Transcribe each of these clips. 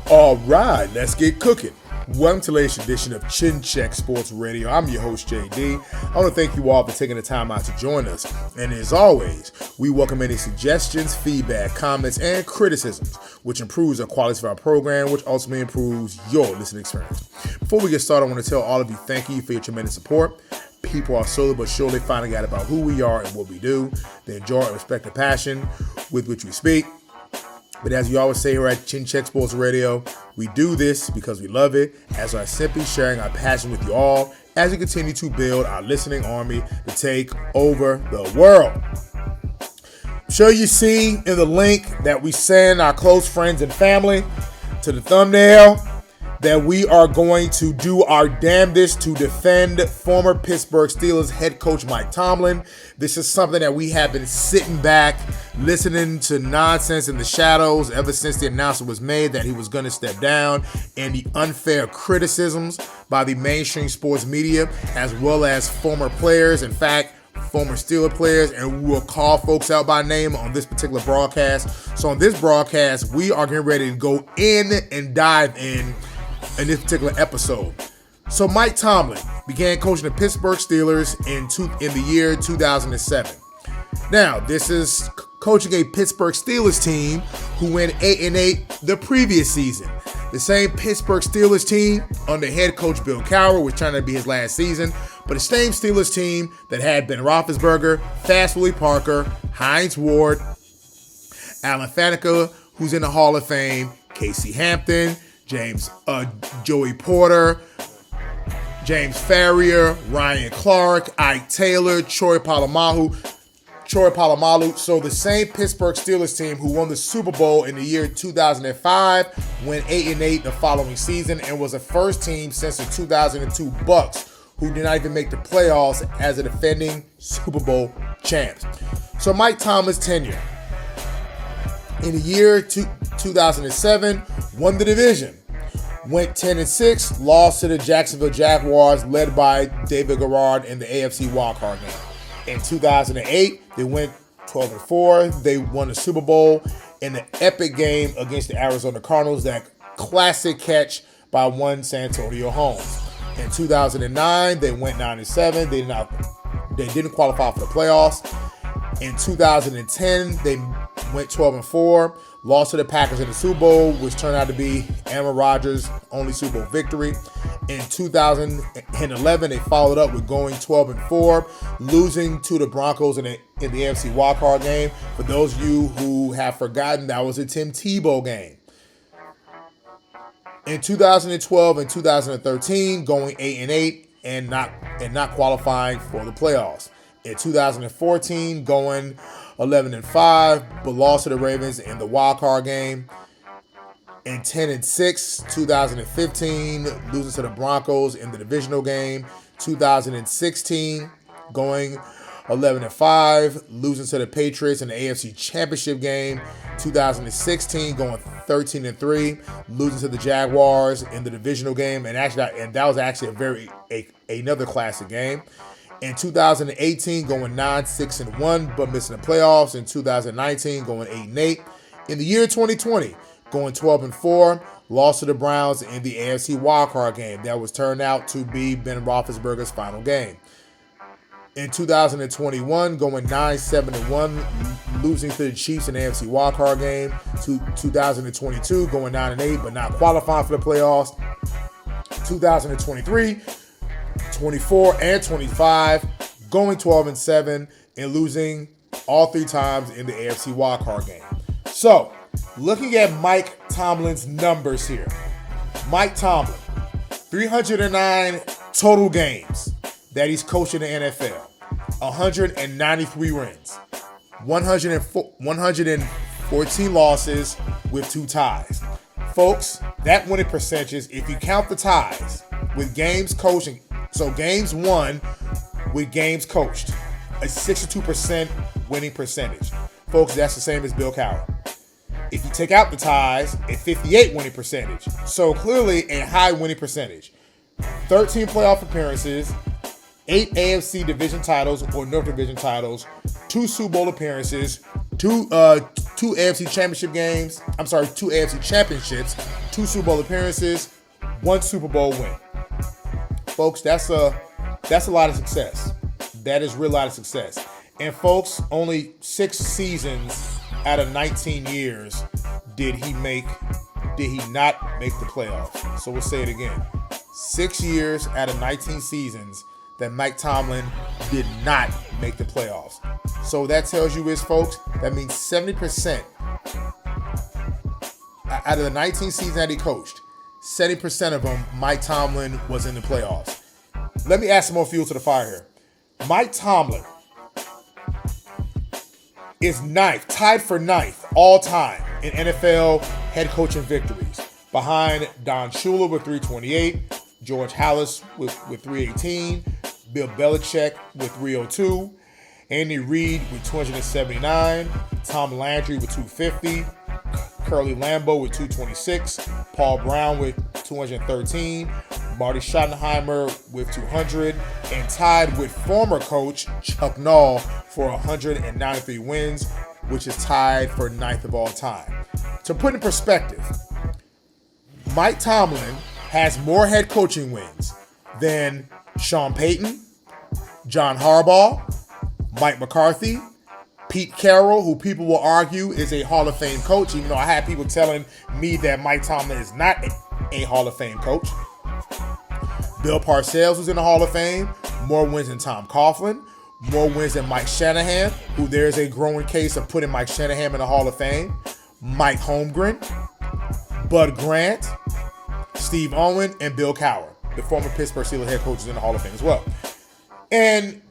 All right, let's get cooking. Welcome to the latest edition of Chin Check Sports Radio. I'm your host, JD. I want to thank you all for taking the time out to join us. And as always, we welcome any suggestions, feedback, comments, and criticisms, which improves the quality of our program, which ultimately improves your listening experience. Before we get started, I want to tell all of you thank you for your tremendous support. People are slowly but surely finding out about who we are and what we do. They enjoy and respect the passion with which we speak. But as we always say here at Chin Check Sports Radio, we do this because we love it, as we are simply sharing our passion with you all as we continue to build our listening army to take over the world. I'm sure you see in the link that we send our close friends and family to the thumbnail that we are going to do our damnedest to defend former Pittsburgh Steelers head coach Mike Tomlin. This is something that we have been sitting back, listening to nonsense in the shadows ever since the announcement was made that he was going to step down, and the unfair criticisms by the mainstream sports media, as well as former players, in fact, former Steeler players, and we will call folks out by name on this particular broadcast. So on this broadcast, we are getting ready to go in and dive in this particular episode. So Mike Tomlin began coaching the Pittsburgh Steelers in the year 2007. Now, this is coaching a Pittsburgh Steelers team who went 8-8 the previous season. The same Pittsburgh Steelers team under head coach Bill Cowher, was trying to be his last season, but the same Steelers team that had Ben Roethlisberger, Fast Willie Parker, Hines Ward, Alan Faneca, who's in the Hall of Fame, Casey Hampton, Joey Porter, James Farrier, Ryan Clark, Ike Taylor, Troy Polamalu. So the same Pittsburgh Steelers team who won the Super Bowl in the year 2005 went 8-8 the following season and was the first team since the 2002 Bucks who did not even make the playoffs as a defending Super Bowl champs. So Mike Tomlin's tenure in the year 2007, won the division, went 10-6, lost to the Jacksonville Jaguars, led by David Garrard in the AFC wildcard game. In 2008, they went 12-4. They won the Super Bowl in the epic game against the Arizona Cardinals, that classic catch by one Santonio Holmes. In 2009, they went 9-7. They didn't qualify for the playoffs. In 2010, they went 12-4, lost to the Packers in the Super Bowl, which turned out to be Aaron Rodgers' only Super Bowl victory. In 2011, they followed up with going 12-4, losing to the Broncos in the AFC wildcard game. For those of you who have forgotten, that was a Tim Tebow game. In 2012 and 2013, going 8-8 and not qualifying for the playoffs. In 2014, going 11-5, but lost to the Ravens in the wild card game. In 10-6, 2015, losing to the Broncos in the divisional game. 2016, going 11-5, losing to the Patriots in the AFC Championship game. 2016, going 13-3, losing to the Jaguars in the divisional game, and that was actually another classic game. In 2018, going 9-6-1, but missing the playoffs. In 2019, going 8-8. In the year 2020, going 12-4, lost to the Browns in the AFC wildcard game. That was turned out to be Ben Roethlisberger's final game. In 2021, going 9-7-1, losing to the Chiefs in the AFC wildcard game. 2022, going 9-8, but not qualifying for the playoffs. 2023, 24 and 25, going 12-7 and losing all three times in the AFC wildcard game. So, looking at Mike Tomlin's numbers here. Mike Tomlin, 309 total games that he's coaching the NFL. 193 wins, 114 losses with 2 ties. Folks, that winning percentage, if you count the ties with games coaching, so games won with games coached, a 62% winning percentage. Folks, that's the same as Bill Cowher. If you take out the ties, a 58 winning percentage. So clearly a high winning percentage. 13 playoff appearances, 8 AFC division titles or North Division titles, 2 Super Bowl appearances, two AFC championship games. I'm sorry, 2 AFC championships, 2 Super Bowl appearances, 1 Super Bowl win. Folks, that's a lot of success. That is a real lot of success. And folks, only 6 seasons out of 19 years did he not make the playoffs. So we'll say it again. 6 years out of 19 seasons that Mike Tomlin did not make the playoffs. So what that tells you is, folks, that means 70% out of the 19 seasons that he coached, 70% of them, Mike Tomlin was in the playoffs. Let me add some more fuel to the fire here. Mike Tomlin is tied for ninth all time in NFL head coaching victories, behind Don Shula with 328, George Halas with 318, Bill Belichick with 302, Andy Reid with 279, Tom Landry with 250, Curly Lambeau with 226, Paul Brown with 213, Marty Schottenheimer with 200, and tied with former coach Chuck Noll for 193 wins, which is tied for ninth of all time. To put in perspective, Mike Tomlin has more head coaching wins than Sean Payton, John Harbaugh, Mike McCarthy, Pete Carroll, who people will argue is a Hall of Fame coach, even though I had people telling me that Mike Tomlin is not a Hall of Fame coach. Bill Parcells, who's in the Hall of Fame, more wins than Tom Coughlin, more wins than Mike Shanahan, who there's a growing case of putting Mike Shanahan in the Hall of Fame, Mike Holmgren, Bud Grant, Steve Owen, and Bill Cowher, the former Pittsburgh Steelers head coach, is in the Hall of Fame as well. And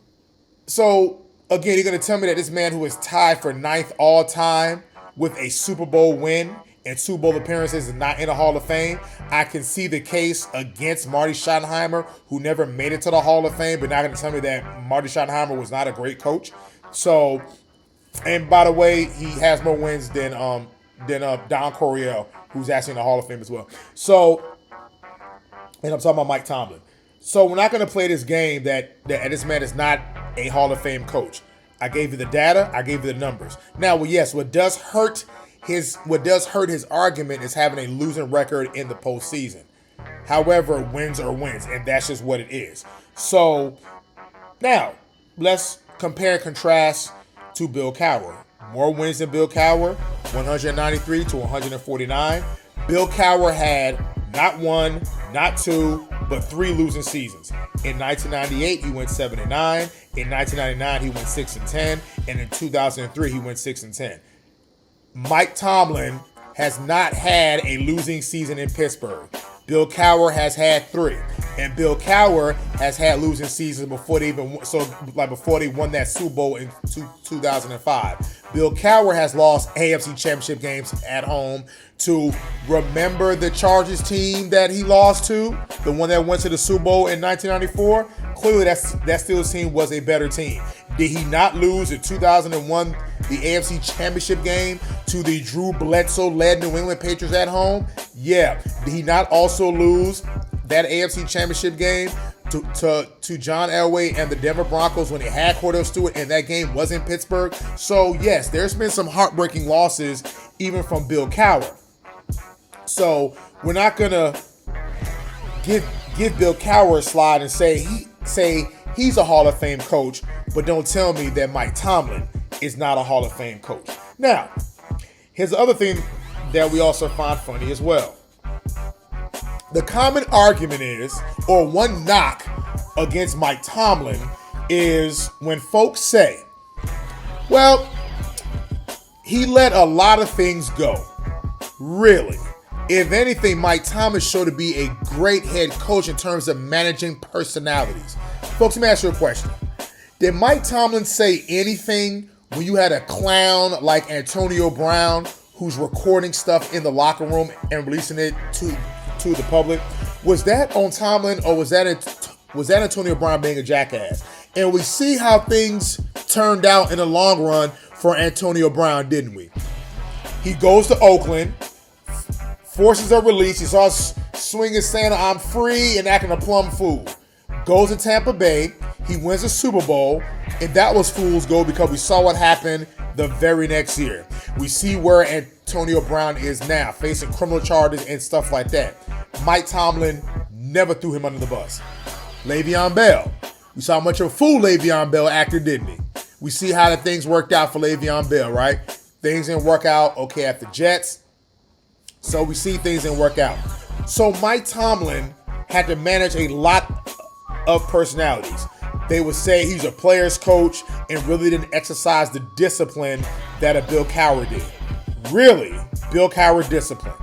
so, again, you're going to tell me that this man who is tied for ninth all time with a Super Bowl win and Super Bowl appearances is not in the Hall of Fame? I can see the case against Marty Schottenheimer, who never made it to the Hall of Fame, but not going to tell me that Marty Schottenheimer was not a great coach. So, and by the way, he has more wins than Don Coryell, who's actually in the Hall of Fame as well. So, and I'm talking about Mike Tomlin. So we're not going to play this game that this man is not a Hall of Fame coach. I gave you the data. I gave you the numbers. Now, well, yes, what does hurt his argument is having a losing record in the postseason. However, wins are wins, and that's just what it is. So now let's compare and contrast to Bill Cowher. More wins than Bill Cowher, 193 to 149. Bill Cowher had not 1, not 2, but 3 losing seasons. In 1998, he went 7-9. In 1999, he went 6-10, and in 2003, he went 6-10. Mike Tomlin has not had a losing season in Pittsburgh. Bill Cowher has had 3, and Bill Cowher has had losing seasons before they won that Super Bowl in 2005. Bill Cowher has lost AFC Championship games at home to, remember the Chargers team that he lost to, the one that went to the Super Bowl in 1994. Clearly, that Steelers team was a better team. Did he not lose in 2001 the AFC Championship game to the Drew Bledsoe-led New England Patriots at home? Yeah. Did he not also lose that AFC Championship game to John Elway and the Denver Broncos when they had Cordell Stewart, and that game was in Pittsburgh? So, yes, there's been some heartbreaking losses even from Bill Cowher. So, we're not going to give Bill Cowher a slide and say he's a Hall of Fame coach, but don't tell me that Mike Tomlin is not a Hall of Fame coach. Now, here's the other thing that we also find funny as well. The common argument is, or one knock against Mike Tomlin, is when folks say, well, he let a lot of things go. Really? If anything, Mike Tomlin showed to be a great head coach in terms of managing personalities. Folks, let me ask you a question. Did Mike Tomlin say anything when you had a clown like Antonio Brown who's recording stuff in the locker room and releasing it to the public? Was that on Tomlin, or was that Antonio Brown being a jackass? And we see how things turned out in the long run for Antonio Brown, didn't we? He goes to Oakland, forces a release. He starts swinging, saying, "I'm free," and acting a plum fool. Goes to Tampa Bay. He wins a Super Bowl. And that was fool's gold because we saw what happened the very next year. We see where Antonio Brown is now, facing criminal charges and stuff like that. Mike Tomlin never threw him under the bus. Le'Veon Bell. We saw how much of a fool Le'Veon Bell acted, didn't he? We see how the things worked out for Le'Veon Bell, right? Things didn't work out okay at the Jets. So we see things didn't work out. So Mike Tomlin had to manage a lot of personalities. They would say he's a player's coach and really didn't exercise the discipline that a Bill Cowher did. Really, Bill Cowher discipline.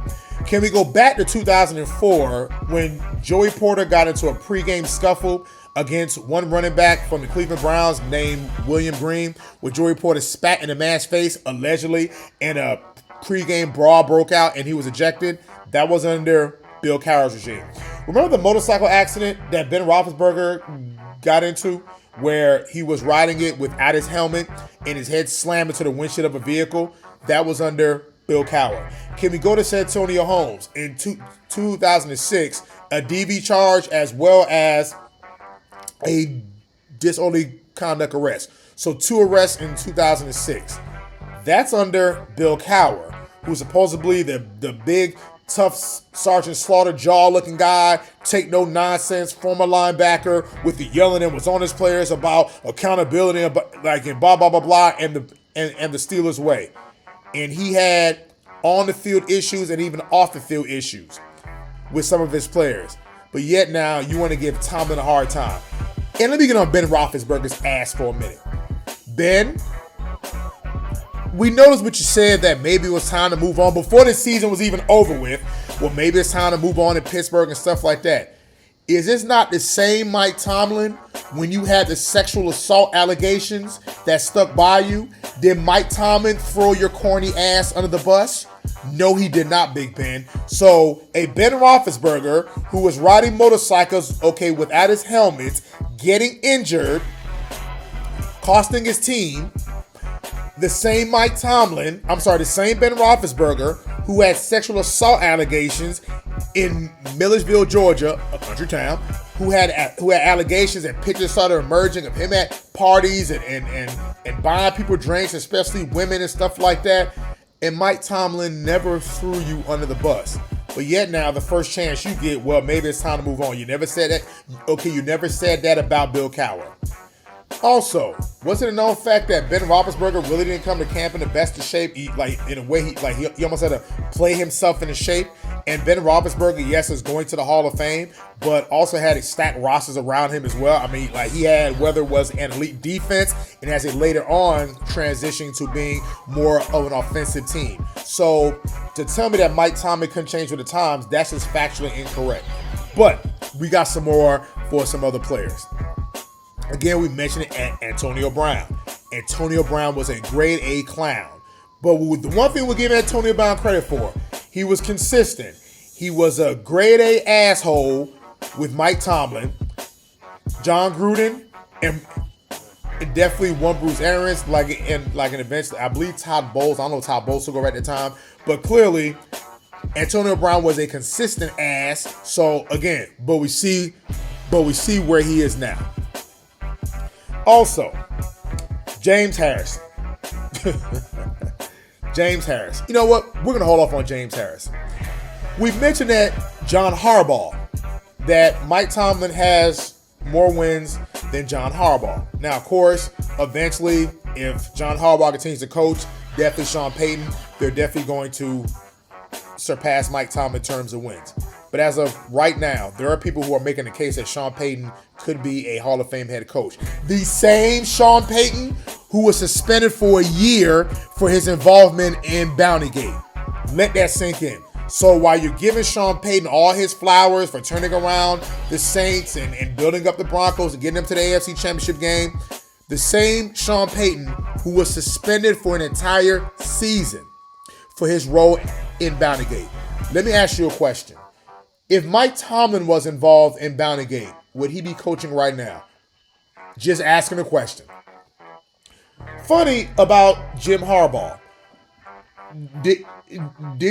Can we go back to 2004 when Joey Porter got into a pregame scuffle against one running back from the Cleveland Browns named William Green, where Joey Porter spat in the man's face, allegedly, and a pregame brawl broke out and he was ejected? That was under Bill Cowher's regime. Remember the motorcycle accident that Ben Roethlisberger got into, where he was riding it without his helmet and his head slammed into the windshield of a vehicle? That was under Bill Cowher. Can we go to Santonio Holmes in 2006, a DV charge as well as a disorderly conduct arrest? So 2 arrests in 2006. That's under Bill Cowher, who's supposedly the big, tough Sergeant Slaughter jaw-looking guy, take no nonsense, former linebacker with the yelling and was on his players about accountability and blah blah blah blah and the Steelers way. And he had on the field issues and even off the field issues with some of his players. But yet now you want to give Tomlin a hard time. And let me get on Ben Roethlisberger's ass for a minute. Ben, we noticed what you said, that maybe it was time to move on before the season was even over with. Well, maybe it's time to move on in Pittsburgh and stuff like that. Is this not the same Mike Tomlin when you had the sexual assault allegations that stuck by you? Did Mike Tomlin throw your corny ass under the bus? No, he did not, Big Ben. So a Ben Roethlisberger who was riding motorcycles, without his helmet, getting injured, costing his team. The same Ben Roethlisberger who had sexual assault allegations in Millersville, Georgia, a country town, who had allegations and pictures started emerging of him at parties and buying people drinks, especially women and stuff like that. And Mike Tomlin never threw you under the bus. But yet now, the first chance you get, well, maybe it's time to move on. You never said that. Okay, you never said that about Bill Cowher. Also, was it a known fact that Ben Roethlisberger really didn't come to camp in the best of shape? He almost had to play himself into shape. And Ben Roethlisberger, yes, is going to the Hall of Fame, but also had a stacked rosters around him as well. I mean, he had, whether it was an elite defense and as it later on transitioned to being more of an offensive team. So to tell me that Mike Tomlin couldn't change with the times, that's just factually incorrect. But we got some more for some other players. Again, we mentioned Antonio Brown. Antonio Brown was a grade A clown. But the one thing we'll give Antonio Brown credit for, he was consistent. He was a grade A asshole with Mike Tomlin, John Gruden, and definitely one Bruce Arians, like an event. I believe Todd Bowles. I don't know if Todd Bowles took over at the time, but clearly Antonio Brown was a consistent ass. So again, but we see where he is now. Also, James Harris. James Harris. You know what? We're going to hold off on James Harris. We mentioned that John Harbaugh, that Mike Tomlin has more wins than John Harbaugh. Now, of course, eventually, if John Harbaugh continues to coach, definitely Sean Payton, they're definitely going to surpass Mike Tomlin in terms of wins. But as of right now, there are people who are making the case that Sean Payton could be a Hall of Fame head coach. The same Sean Payton who was suspended for a year for his involvement in Bountygate. Let that sink in. So while you're giving Sean Payton all his flowers for turning around the Saints and building up the Broncos and getting them to the AFC Championship game, the same Sean Payton who was suspended for an entire season for his role in Bountygate. Let me ask you a question. If Mike Tomlin was involved in Bountygate, would he be coaching right now? Just asking a question. Funny about Jim Harbaugh. Did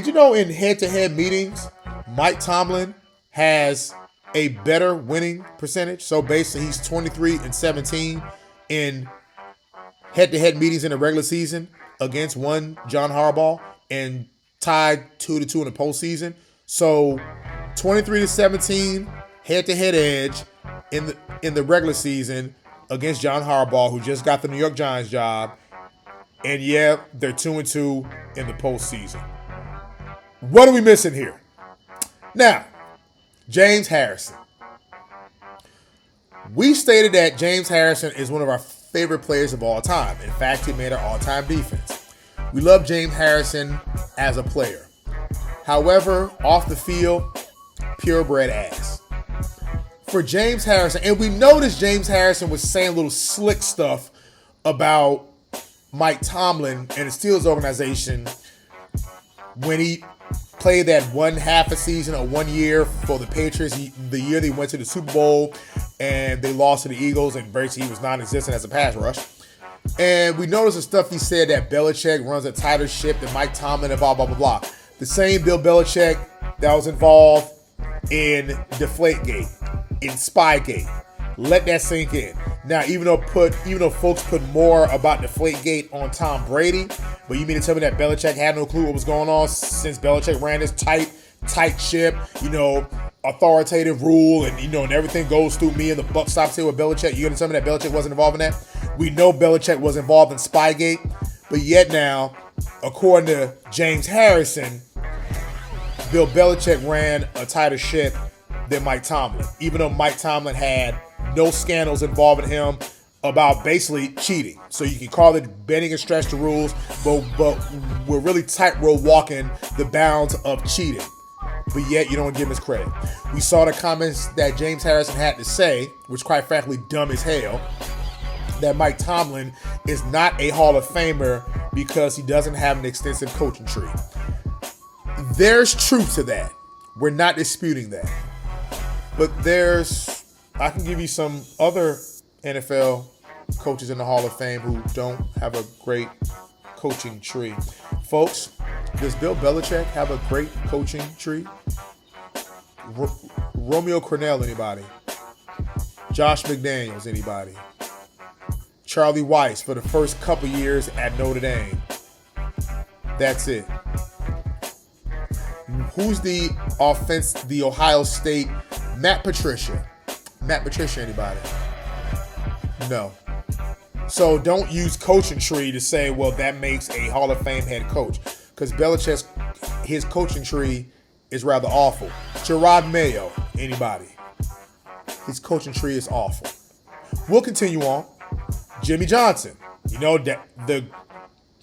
you know in head-to-head meetings, Mike Tomlin has a better winning percentage? So basically he's 23-17 in head-to-head meetings in the regular season against one John Harbaugh and tied 2-2 in the postseason. So 23-17 head-to-head edge in the regular season against John Harbaugh, who just got the New York Giants job. And yeah, they're 2-2 in the postseason. What are we missing here? Now, James Harrison. We stated that James Harrison is one of our favorite players of all time. In fact, he made our all-time defense. We love James Harrison as a player. However, off the field, purebred ass. For James Harrison, and we noticed James Harrison was saying little slick stuff about Mike Tomlin and the Steelers organization when he played that one half a season or 1 year for the Patriots, the year they went to the Super Bowl and they lost to the Eagles, and basically he was non-existent as a pass rush. And we noticed the stuff he said that Belichick runs a tighter ship than Mike Tomlin and blah, blah, blah, blah. The same Bill Belichick that was involved in Deflategate, in Spygate. Let that sink in. Now, even though folks put more about Deflategate on Tom Brady, but you mean to tell me that Belichick had no clue what was going on since Belichick ran this tight ship, authoritative rule, and and everything goes through me and the buck stops here with Belichick? You're gonna tell me that Belichick wasn't involved in that? We know Belichick was involved in Spygate, but yet now, according to James Harrison, Bill Belichick ran a tighter ship than Mike Tomlin, even though Mike Tomlin had no scandals involving him about basically cheating. So you can call it bending and stretch the rules, but we're really tightrope walking the bounds of cheating. But yet you don't give him his credit. We saw the comments that James Harrison had to say, which quite frankly dumb as hell, that Mike Tomlin is not a Hall of Famer because he doesn't have an extensive coaching tree. There's truth to that. We're not disputing that. But I can give you some other NFL coaches in the Hall of Fame who don't have a great coaching tree. Folks, does Bill Belichick have a great coaching tree? Romeo Crennel, anybody? Josh McDaniels, anybody? Charlie Weiss for the first couple years at Notre Dame. That's it. Who's the Ohio State? Matt Patricia, anybody? No. So don't use coaching tree to say, well, that makes a Hall of Fame head coach. Because Belichick's, his coaching tree is rather awful. Gerard Mayo, anybody? His coaching tree is awful. We'll continue on. Jimmy Johnson.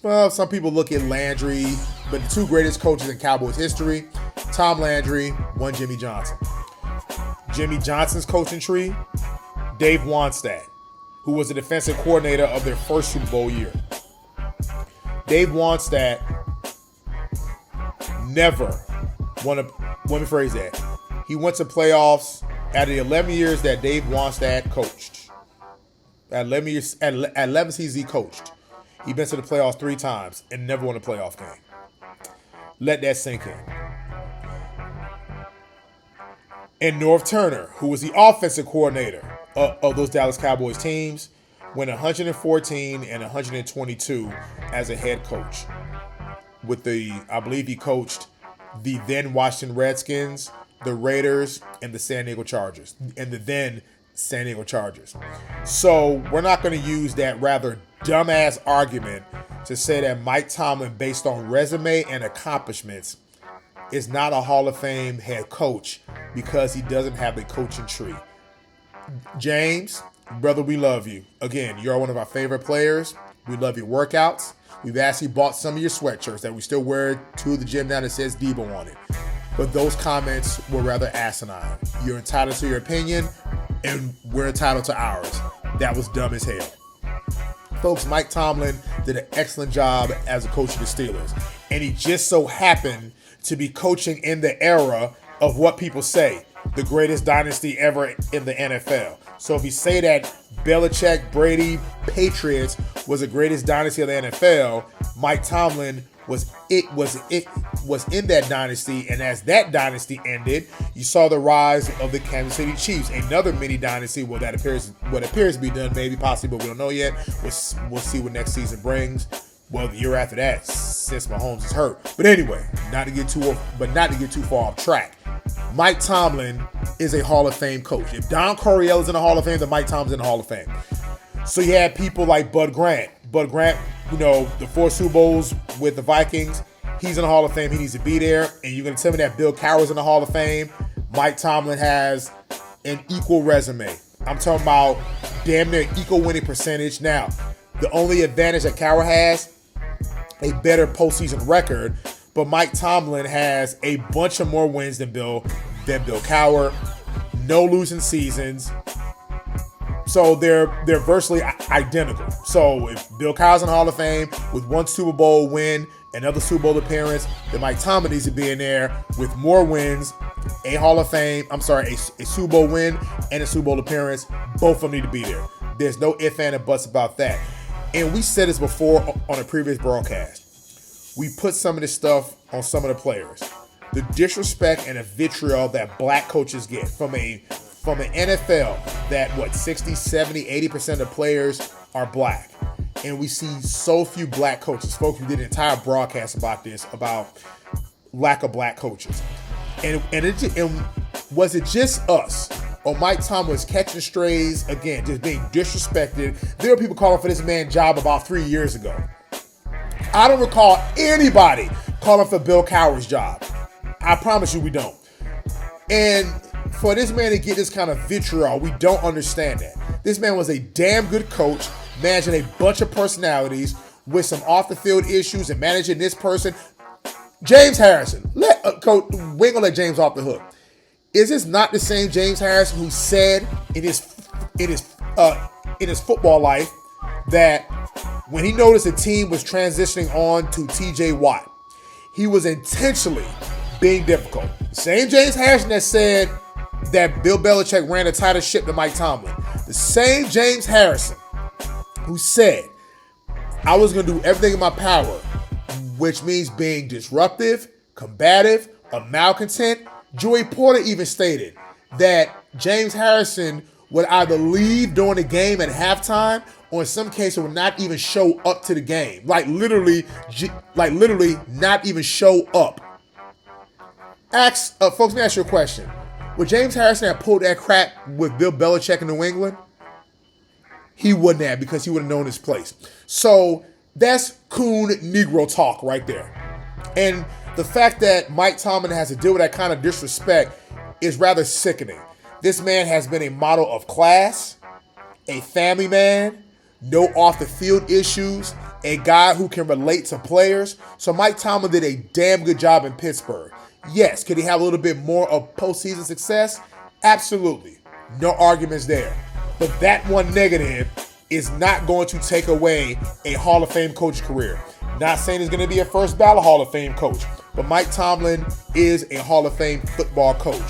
Some people look at Landry, but the two greatest coaches in Cowboys history, Tom Landry, one Jimmy Johnson. Jimmy Johnson's coaching tree, Dave Wannstedt, who was the defensive coordinator of their first Super Bowl year. Dave Wannstedt never won let me phrase that. He went to playoffs out of the 11 years that Dave Wannstedt coached. At 11 seasons he coached. He's been to the playoffs 3 times and never won a playoff game. Let that sink in. And Norv Turner, who was the offensive coordinator of those Dallas Cowboys teams, went 114 and 122 as a head coach. I believe he coached the then Washington Redskins, the Raiders, and the San Diego Chargers. So we're not going to use that rather dumbass argument to say that Mike Tomlin, based on resume and accomplishments, is not a Hall of Fame head coach because he doesn't have the coaching tree. James, brother, we love you. Again, you're one of our favorite players. We love your workouts. We've actually bought some of your sweatshirts that we still wear to the gym now that says Debo on it. But those comments were rather asinine. You're entitled to your opinion, and we're entitled to ours. That was dumb as hell. Folks, Mike Tomlin did an excellent job as a coach of the Steelers. And he just so happened to be coaching in the era of what people say, the greatest dynasty ever in the NFL. So if you say that Belichick, Brady, Patriots was the greatest dynasty of the NFL, Mike Tomlin was in that dynasty, and as that dynasty ended, you saw the rise of the Kansas City Chiefs, another mini dynasty. Well, that appears to be done, maybe, possibly, but we don't know yet. We'll see what next season brings. Well, the year after that, since Mahomes is hurt. But anyway, not to get too far off track. Mike Tomlin is a Hall of Fame coach. If Don Coryell is in the Hall of Fame, then Mike Tomlin's in the Hall of Fame. So you had people like Bud Grant. Bud Grant, the 4 Super Bowls with the Vikings, he's in the Hall of Fame. He needs to be there. And you're going to tell me that Bill Cowher's in the Hall of Fame? Mike Tomlin has an equal resume. I'm talking about damn near equal winning percentage. Now, the only advantage that Cowher has, a better postseason record, but Mike Tomlin has a bunch of more wins than Bill Cowher. No losing seasons. So they're virtually identical. So if Bill Cowher's in the Hall of Fame with 1 Super Bowl win, another Super Bowl appearance, then Mike Tomlin needs to be in there with more wins, a Super Bowl win and a Super Bowl appearance. Both of them need to be there. There's no ifs, ands, and buts about that. And we said this before on a previous broadcast. We put some of this stuff on some of the players. The disrespect and the vitriol that black coaches get from an NFL that 60, 70, 80% of the players are black. And we see so few black coaches. Folks, we did an entire broadcast about this, about lack of black coaches. And was it just us? Or Mike Tomlin was catching strays, again, just being disrespected. There were people calling for this man's job about 3 years ago. I don't recall anybody calling for Bill Cowher's job. I promise you we don't. And for this man to get this kind of vitriol, we don't understand that. This man was a damn good coach, managing a bunch of personalities with some off-the-field issues and managing this person. James Harrison. Coach, we ain't gonna let James off the hook. Is this not the same James Harrison who said in his football life that when he noticed the team was transitioning on to TJ Watt, he was intentionally being difficult? Same James Harrison that said that Bill Belichick ran a tighter ship than Mike Tomlin. The same James Harrison who said, I was going to do everything in my power, which means being disruptive, combative, a malcontent. Joey Porter even stated that James Harrison would either leave during the game at halftime, or in some cases would not even show up to the game. Like literally not even show up. Folks, let me ask you a question. Would James Harrison have pulled that crap with Bill Belichick in New England? He wouldn't have, because he would have known his place. So that's coon Negro talk right there. And the fact that Mike Tomlin has to deal with that kind of disrespect is rather sickening. This man has been a model of class, a family man, no off-the-field issues, a guy who can relate to players. So Mike Tomlin did a damn good job in Pittsburgh. Yes, could he have a little bit more of postseason success? Absolutely. No arguments there. But that one negative is not going to take away a Hall of Fame coach career. Not saying he's going to be a first ballot Hall of Fame coach, but Mike Tomlin is a Hall of Fame football coach.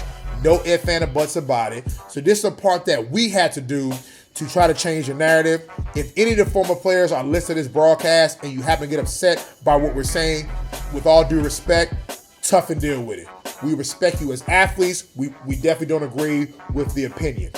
No ifs, ands, or buts about it. So this is a part that we had to do to try to change the narrative. If any of the former players are listening to this broadcast and you happen to get upset by what we're saying, with all due respect, tough and deal with it. We respect you as athletes. We definitely don't agree with the opinion.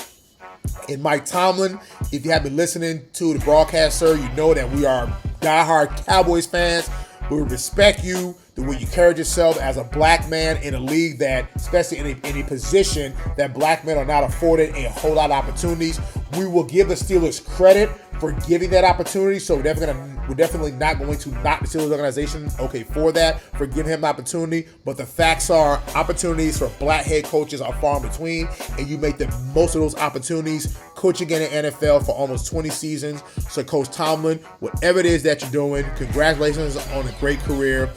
And Mike Tomlin, if you have been listening to the broadcast, sir, you know that we are diehard Cowboys fans. We respect you, the way you carried yourself as a black man in a league that, especially in a position that black men are not afforded a whole lot of opportunities. We will give the Steelers credit for giving that opportunity. So we're definitely not going to knock the Steelers organization, for that, for giving him the opportunity. But the facts are, opportunities for black head coaches are far in between, and you make the most of those opportunities coaching in the NFL for almost 20 seasons. So Coach Tomlin, whatever it is that you're doing, congratulations on a great career.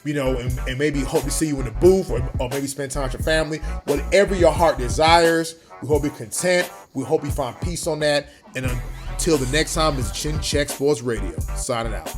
And maybe hope to see you in the booth, or maybe spend time with your family. Whatever your heart desires, we hope you're content. We hope you find peace on that. And until the next time, it's Chin Check Sports Radio. Signing out.